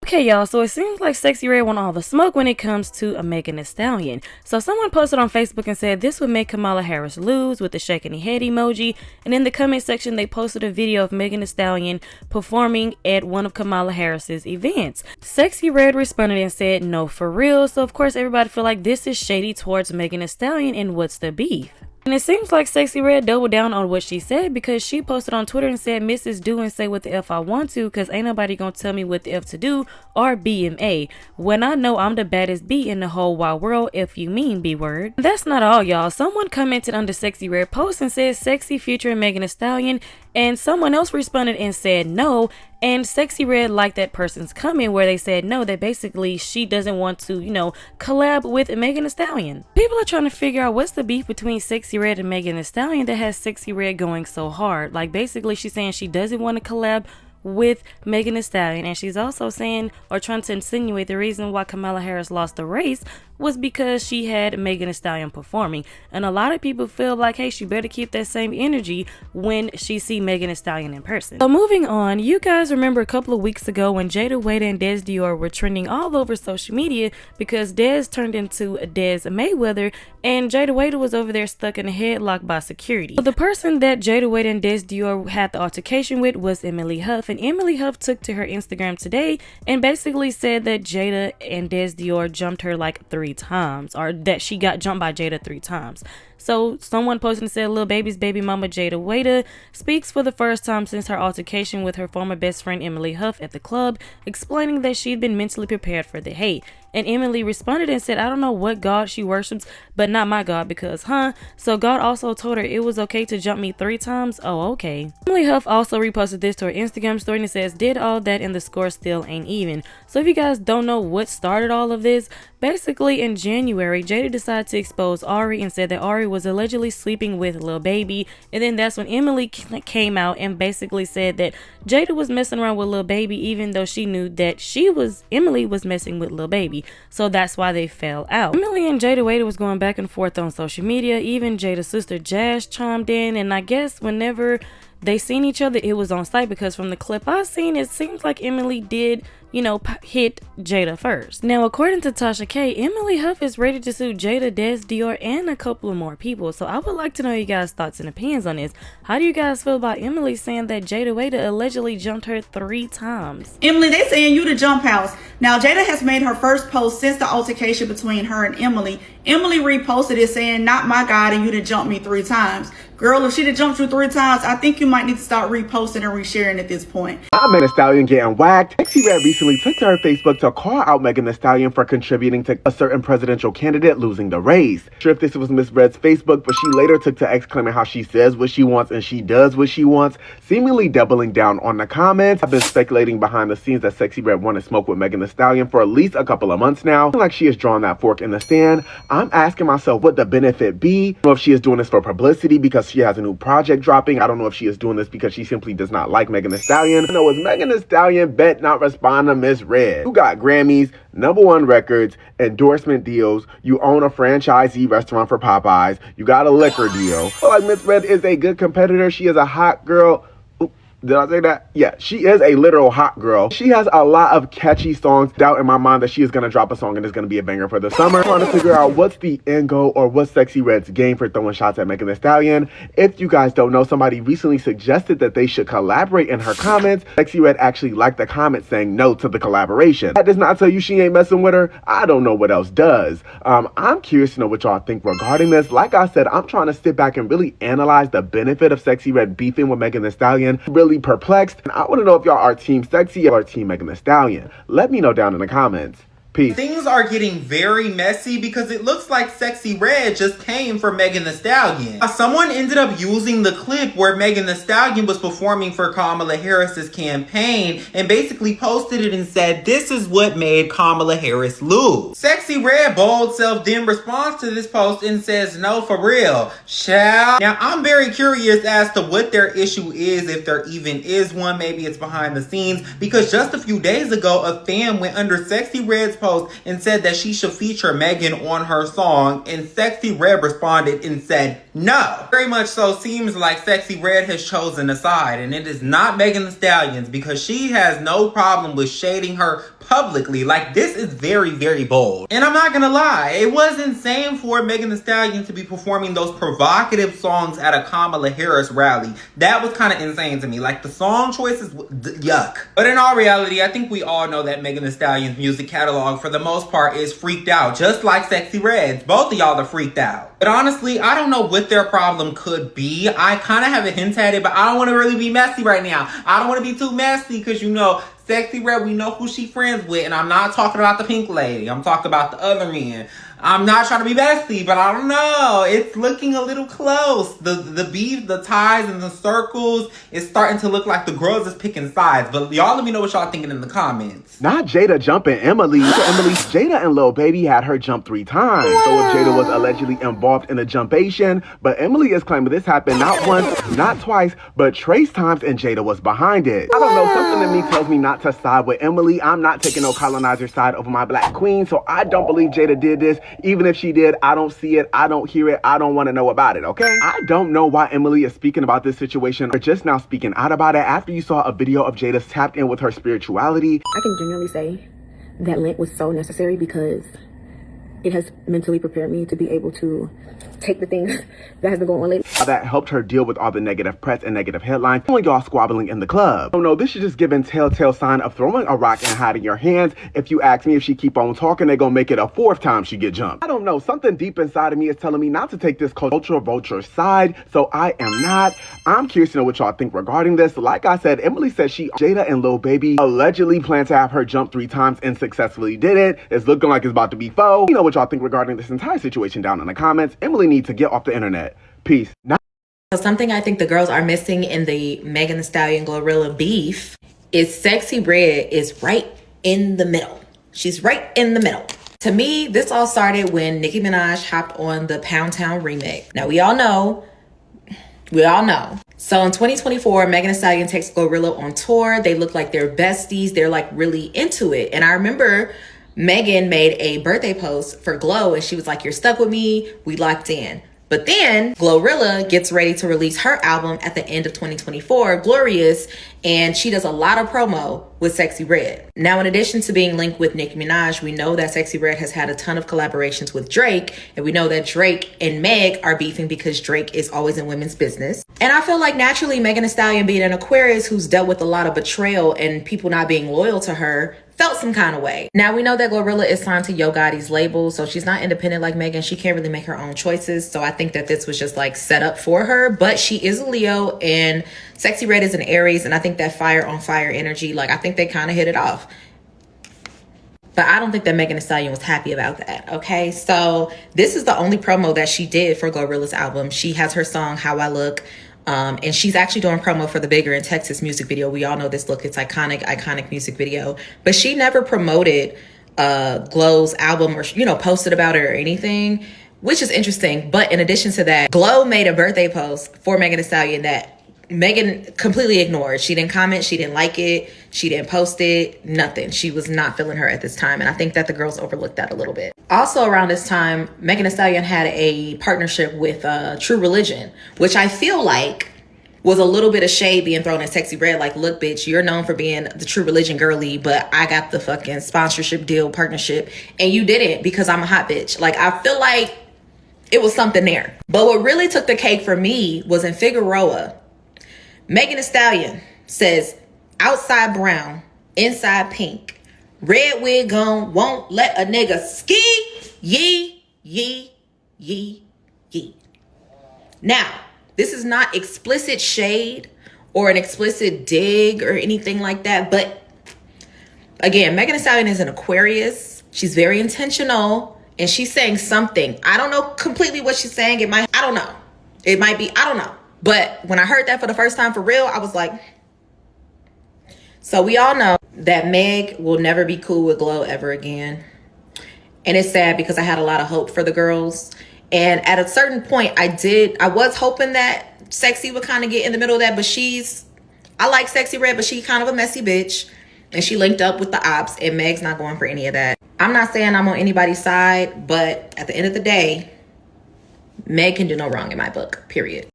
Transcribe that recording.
Okay, y'all, so it seems like Sexyy Red want all the smoke when it comes to a Megan Thee Stallion. So someone posted on Facebook and said this would make Kamala Harris lose with the shaking head emoji, and in the comment section they posted a video of Megan Thee Stallion performing at one of Kamala Harris's events. Sexyy Red responded and said no for real, so of course everybody feel like this is shady towards Megan Thee Stallion, and what's the beef? And it seems like Sexyy Red doubled down on what she said, because she posted on Twitter and said, "Mrs. Do and say what the F I want to, cause ain't nobody gonna tell me what the F to do or BMA. When I know I'm the baddest B in the whole wide world, if you mean B word." That's not all, y'all. Someone commented under Sexyy Red post and said Sexy featuring Megan Thee Stallion, and someone else responded and said no. And Sexyy Red liked that person's comment where they said no, that basically she doesn't want to, collab with Megan Thee Stallion. People are trying to figure out what's the beef between Sexyy Red and Megan Thee Stallion that has Sexyy Red going so hard. Like, basically she's saying she doesn't want to collab with Megan Thee Stallion, and she's also saying or trying to insinuate the reason why Kamala Harris lost the race was because she had Megan Thee Stallion performing. And a lot of people feel like, hey, she better keep that same energy when she see Megan Thee Stallion in person. So moving on, you guys remember a couple of weeks ago when Jayda and Des Dior were trending all over social media because Des turned into Des Mayweather and Jayda was over there stuck in a headlock by security. So the person that Jayda and Des Dior had the altercation with was Emily Huff, and Emily Huff took to her Instagram today and basically said that Jayda and Des Dior jumped her like 3 times, or that she got jumped by Jayda 3 times. So someone posted and said, "Lil Baby's baby mama Jayda speaks for the first time since her altercation with her former best friend Emily Huff at the club, explaining that she'd been mentally prepared for the hate." And Emily responded and said, "I don't know what God she worships, but not my God, because so God also told her it was okay to jump me 3 times? Oh, okay." Emily Huff also reposted this to her Instagram story and it says, "Did all that and the score still ain't even." So if you guys don't know what started all of this, basically in January, Jada decided to expose Ari and said that Ari was allegedly sleeping with Lil Baby, and then that's when Emily came out and basically said that Jada was messing around with Lil Baby, even though she knew that Emily was messing with Lil Baby. So that's why they fell out. Emily and Jayda was going back and forth on social media. Even Jada's sister Jazz chimed in, and I guess whenever they seen each other, it was on site, because from the clip I seen, it seems like Emily did hit Jada first. Now, according to Tasha K, Emily Huff is ready to sue Jada, Des Dior, and a couple of more people. So I would like to know you guys' thoughts and opinions on this. How do you guys feel about Emily saying that Jada allegedly jumped her 3 times? Emily, they saying you the jump house. Now, Jada has made her first post since the altercation between her and Emily. Emily reposted it saying, "Not my God, and you done jumped me 3 times." Girl, if she done jumped you 3 times, I think you might need to start reposting and resharing at this point. Megan Thee Stallion getting whacked. Sexyy Red recently took to her Facebook to call out Megan Thee Stallion for contributing to a certain presidential candidate losing the race. I'm sure if this was Miss Red's Facebook, but she later took to X claiming how she says what she wants and she does what she wants, seemingly doubling down on the comments. I've been speculating behind the scenes that Sexyy Red wanted smoke with Megan Thee Stallion for at least a couple of months now. Like she has drawn that fork in the sand. I'm asking myself, what the benefit be? I don't know if she is doing this for publicity because she has a new project dropping. I don't know if she is doing this because she simply does not like Megan Thee Stallion. I know, is Megan Thee Stallion bet not respond to Miss Red? You got Grammys, #1 records, endorsement deals, you own a franchisee restaurant for Popeyes, you got a liquor deal. I feel like Miss Red is a good competitor. She is a hot girl. Did I say that? Yeah, she is a literal hot girl. She has a lot of catchy songs. Doubt in my mind that she is going to drop a song and it's going to be a banger for the summer. I'm trying to figure out what's the end goal or what's Sexyy Red's game for throwing shots at Megan Thee Stallion. If you guys don't know, somebody recently suggested that they should collaborate in her comments. Sexyy Red actually liked the comment saying no to the collaboration. That does not tell you she ain't messing with her. I don't know what else does. I'm curious to know what y'all think regarding this. Like I said, I'm trying to sit back and really analyze the benefit of Sexyy Red beefing with Megan Thee Stallion. Really perplexed, and I want to know if y'all are team Sexy or team Megan Thee Stallion. Let me know down in the comments. Peace. Things are getting very messy because it looks like Sexyy Red just came for Megan Thee Stallion. Someone ended up using the clip where Megan Thee Stallion was performing for Kamala Harris's campaign and basically posted it and said, "This is what made Kamala Harris lose." Sexyy Red bold self then responds to this post and says, "No, for real, child." Now, I'm very curious as to what their issue is, if there even is one. Maybe it's behind the scenes, because just a few days ago, a fan went under Sexyy Red's post and said that she should feature Megan on her song, and Sexyy Red responded and said no. Very much so seems like Sexyy Red has chosen a side, and it is not Megan Thee Stallion's, because she has no problem with shading her publicly. Like, this is very, very bold. And I'm not gonna lie, it was insane for Megan Thee Stallion to be performing those provocative songs at a Kamala Harris rally. That was kind of insane to me. Like, the song choices, yuck. But in all reality, I think we all know that Megan Thee Stallion's music catalog, for the most part, is freaked out. Just like Sexyy Red's. Both of y'all are freaked out. But honestly, I don't know what their problem could be. I kind of have a hint at it, but I don't want to really be messy right now. I don't want to be too messy because, you know, Sexyy Red, we know who she friends with, and I'm not talking about the pink lady. I'm talking about the other men. I'm not trying to be messy, but I don't know. It's looking a little close. The beef, the ties, and the circles is starting to look like the girls is picking sides. But y'all let me know what y'all thinking in the comments. Not Jada jumping Emily. Jada and Lil Baby had her jump 3 times. So if Jada was allegedly involved in a jumpation, but Emily is claiming this happened not once, not twice, but trace times, and Jada was behind it. I don't know, something in me tells me not to side with Emily. I'm not taking no colonizer side over my black queen, so I don't believe Jada did this. Even if she did, I don't see it, I don't hear it, I don't want to know about it, okay? I don't know why Emily is speaking about this situation or just now speaking out about it after you saw a video of Jada's tapped in with her spirituality. I can genuinely say that Lent was so necessary because it has mentally prepared me to be able to take the things that has been going on lately. That helped her deal with all the negative press and negative headlines, showing y'all squabbling in the club. Oh no, this is just giving telltale sign of throwing a rock and hiding your hands. If you ask me, if she keep on talking, they gonna make it a 4th time she get jumped. I don't know, something deep inside of me is telling me not to take this cultural vulture side, so I am not. I'm curious to know what y'all think regarding this. Like I said, Emily said Jada and Lil Baby allegedly planned to have her jump 3 times and successfully did it. It's looking like it's about to be faux. You know what y'all think regarding this entire situation down in the comments. Emily needs to get off the internet. Peace. So something I think the girls are missing in the Megan Thee Stallion Glorilla beef is Sexyy Red is right in the middle. She's right in the middle. To me, this all started when Nicki Minaj hopped on the Pound Town remix. Now we all know. So in 2024, Megan Thee Stallion takes Glorilla on tour. They look like they're besties. They're like really into it. And I remember Megan made a birthday post for Glow and she was like, "You're stuck with me. We locked in." But then Glorilla gets ready to release her album at the end of 2024, Glorious, and she does a lot of promo with Sexyy Red. Now, in addition to being linked with Nicki Minaj, we know that Sexyy Red has had a ton of collaborations with Drake, and we know that Drake and Meg are beefing because Drake is always in women's business. And I feel like naturally Megan Thee Stallion, being an Aquarius who's dealt with a lot of betrayal and people not being loyal to her, felt some kind of way. Now we know that Glorilla is signed to Yo Gotti's label, so she's not independent like Megan. She can't really make her own choices. So I think that this was just like set up for her, but she is a Leo and Sexyy Red is an Aries. And I think that fire on fire energy, like I think they kind of hit it off. But I don't think that Megan Thee Stallion was happy about that, okay? So this is the only promo that she did for Glorilla's album. She has her song, How I Look. And she's actually doing promo for the Bigger in Texas music video. We all know this look. It's iconic music video. But she never promoted Glow's album or, you know, posted about it or anything, which is interesting. But in addition to that, Glow made a birthday post for Megan Thee Stallion that Megan completely ignored. She didn't comment. She didn't like it. She didn't post it. Nothing. She was not feeling her at this time. And I think that the girls overlooked that a little bit. Also around this time, Megan Thee Stallion had a partnership with True Religion, which I feel like was a little bit of shade being thrown at Sexyy Red. Like, look, bitch, you're known for being the True Religion girly, but I got the fucking sponsorship deal, partnership, and you didn't because I'm a hot bitch. Like, I feel like it was something there. But what really took the cake for me was in Figueroa. Megan Thee Stallion says, outside brown, inside pink, red wig on, won't let a nigga ski, yee, yee, yee, yee. Now, this is not explicit shade or an explicit dig or anything like that. But again, Megan Thee Stallion is an Aquarius. She's very intentional and she's saying something. I don't know completely what she's saying. I don't know. It might be, I don't know. But when I heard that for the first time for real, I was like, so we all know that Meg will never be cool with Glow ever again. And it's sad because I had a lot of hope for the girls. And at a certain point, I was hoping that Sexy would kind of get in the middle of that. But I like Sexyy Red, but she's kind of a messy bitch. And she linked up with the ops and Meg's not going for any of that. I'm not saying I'm on anybody's side, but at the end of the day, Meg can do no wrong in my book, period.